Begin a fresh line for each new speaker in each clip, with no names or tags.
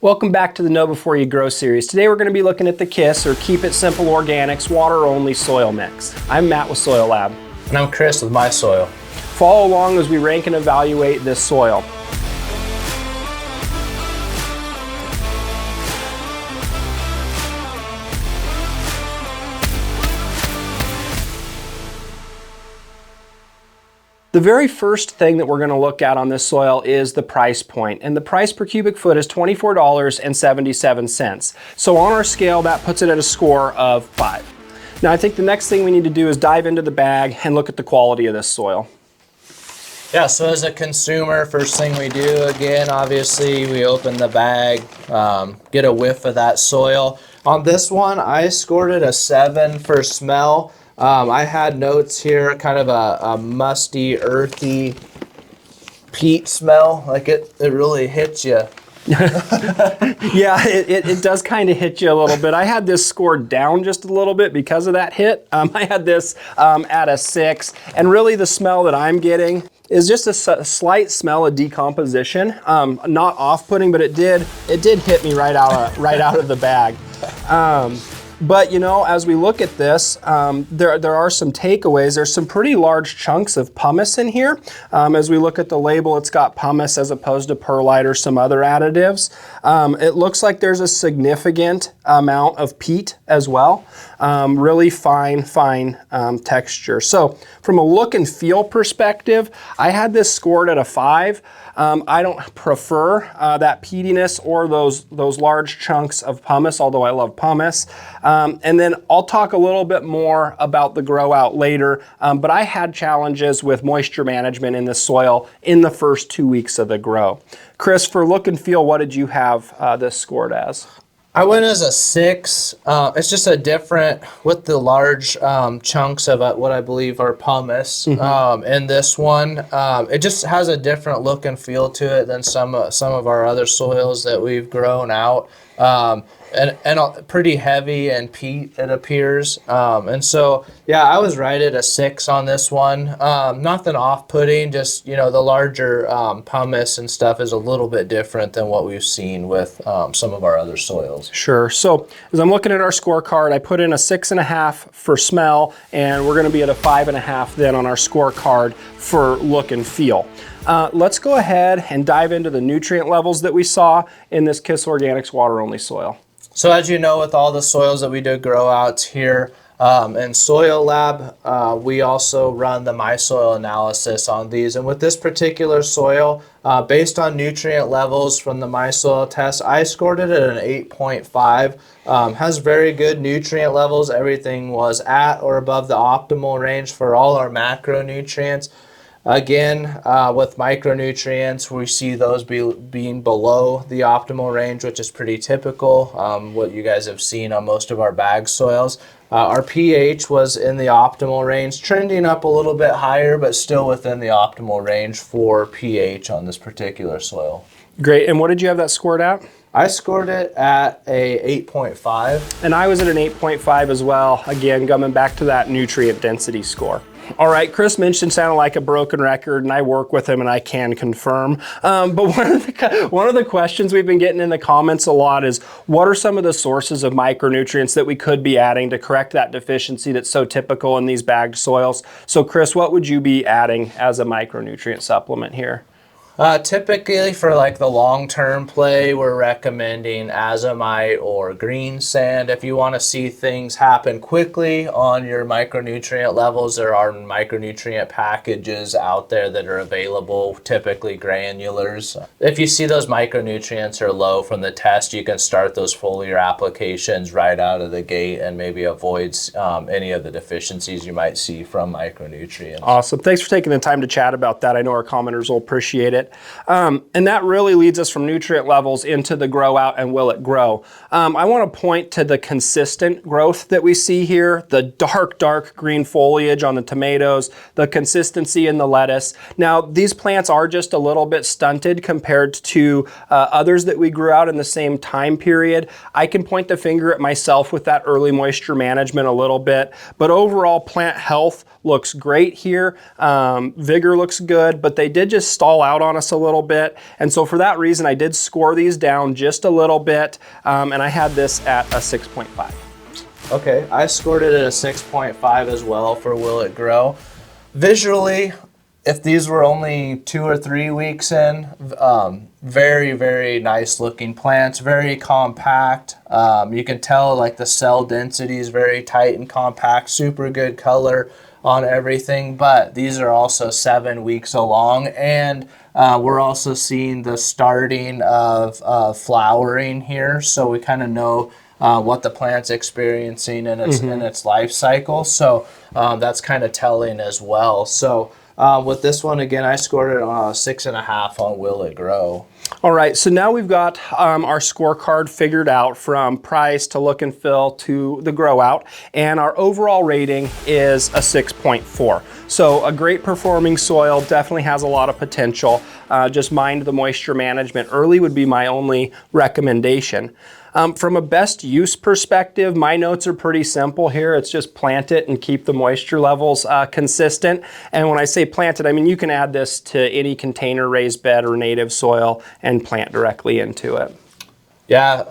Welcome back to the Know Before You Grow series. Today we're going to be looking at the KiS, or Keep It Simple Organics Water Only Soil Mix. I'm Matt with SoiLab.
And I'm Kris with My Soil.
Follow along as we rank and evaluate this soil. The very first thing that we're going to look at on this soil is the price point, and the price per cubic foot is $24.77. So on our scale, that puts it at a score of 5. Now I think the next thing we need to do is dive into the bag and look at the quality of this soil.
Yeah, so as a consumer, first thing we do, again, obviously we open the bag, get a whiff of that soil. On this one, I scored it a 7 for smell. I had notes here, kind of a musty, earthy peat smell. Like it really hits you.
Yeah, it does kind of hit you a little bit. I had this scored down just a little bit because of that hit. I had this at a 6, and really the smell that I'm getting is just a slight smell of decomposition. Not off-putting, but it did hit me right out of the bag. But you know, as we look at this, there are some takeaways. There's some pretty large chunks of pumice in here. As we look at the label, it's got pumice as opposed to perlite or some other additives. It looks like there's a significant amount of peat as well. Really fine texture. So from a look and feel perspective, I had this scored at a 5. I don't prefer that peatiness or those large chunks of pumice, although I love pumice. And then I'll talk a little bit more about the grow out later, but I had challenges with moisture management in the soil in the first 2 weeks of the grow. Kris, for look and feel, what did you have this scored as?
I went as a 6. It's just a different, with the large chunks of what I believe are pumice. In this one, it just has a different look and feel to it than some of our other soils that we've grown out. And pretty heavy and peat, it appears. And so, yeah, I was right at a 6 on this one. Nothing off-putting, just, you know, the larger pumice and stuff is a little bit different than what we've seen with some of our other soils.
Sure. So as I'm looking at our scorecard, I put in a 6.5 for smell, and we're going to be at a 5.5 then on our scorecard for look and feel. Let's go ahead and dive into the nutrient levels that we saw in this KiS Organics Water Only Soil.
So as you know, with all the soils that we do grow outs here in SoiLab, we also run the My Soil analysis on these. And with this particular soil, based on nutrient levels from the My Soil test, I scored it at an 8.5. Has very good nutrient levels. Everything was at or above the optimal range for all our macronutrients. Again, with micronutrients, we see those being below the optimal range, which is pretty typical, what you guys have seen on most of our bag soils. Our pH was in the optimal range, trending up a little bit higher, but still within the optimal range for pH on this particular soil.
Great. And what did you have that scored at?
I scored it at a 8.5.
And I was at an 8.5 as well. Again, coming back to that nutrient density score. All right, Kris mentioned sounding like a broken record, and I work with him and I can confirm. But one of the questions we've been getting in the comments a lot is, what are some of the sources of micronutrients that we could be adding to correct that deficiency that's so typical in these bagged soils? So Kris, what would you be adding as a micronutrient supplement here?
Typically for like the long-term play, we're recommending azomite or green sand. If you want to see things happen quickly on your micronutrient levels, there are micronutrient packages out there that are available, typically granulars. If you see those micronutrients are low from the test, you can start those foliar applications right out of the gate and maybe avoids any of the deficiencies you might see from micronutrients.
Awesome. Thanks for taking the time to chat about that. I know our commenters will appreciate it. And that really leads us from nutrient levels into the grow out and will it grow. I want to point to the consistent growth that we see here, the dark green foliage on the tomatoes, the consistency in the lettuce. Now, these plants are just a little bit stunted compared to others that we grew out in the same time period. I can point the finger at myself with that early moisture management a little bit, but overall plant health looks great here. Vigor looks good, but they did just stall out on us a little bit. And so for that reason, I did score these down just a little bit, and I had this at a 6.5.
Okay, I scored it at a 6.5 as well for Will It Grow. Visually, if these were only 2 or 3 weeks in, very, very nice looking plants, very compact. You can tell like the cell density is very tight and compact, super good color on everything, but these are also 7 weeks along, and we're also seeing the starting of flowering here, so we kind of know what the plant's experiencing in its life cycle. So that's kind of telling as well. So with this one, again, I scored it on a 6.5 on Will It Grow.
All right, so now we've got our scorecard figured out from price to look and feel to the grow out, and our overall rating is a 6.4. So a great performing soil, definitely has a lot of potential. Just mind the moisture management early would be my only recommendation. From a best use perspective, my notes are pretty simple here. It's just plant it and keep the moisture levels consistent. And when I say plant it, I mean you can add this to any container raised bed or native soil and plant directly into it.
Yeah,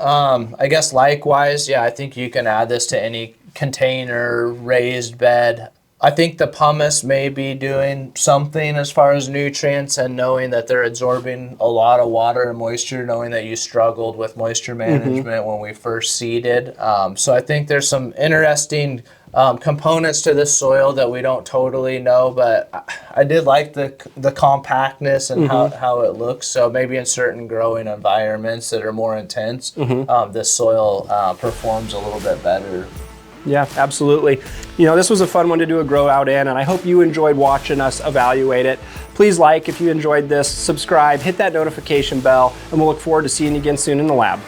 I guess likewise, yeah, I think you can add this to any container raised bed. I think the pumice may be doing something as far as nutrients, and knowing that they're absorbing a lot of water and moisture, knowing that you struggled with moisture management when we first seeded. So I think there's some interesting components to this soil that we don't totally know, but I did like the compactness and how it looks. So maybe in certain growing environments that are more intense, this soil performs a little bit better.
Yeah, absolutely. You know, this was a fun one to do a grow out in, and I hope you enjoyed watching us evaluate it. Please like if you enjoyed this, subscribe, hit that notification bell, and we'll look forward to seeing you again soon in the lab.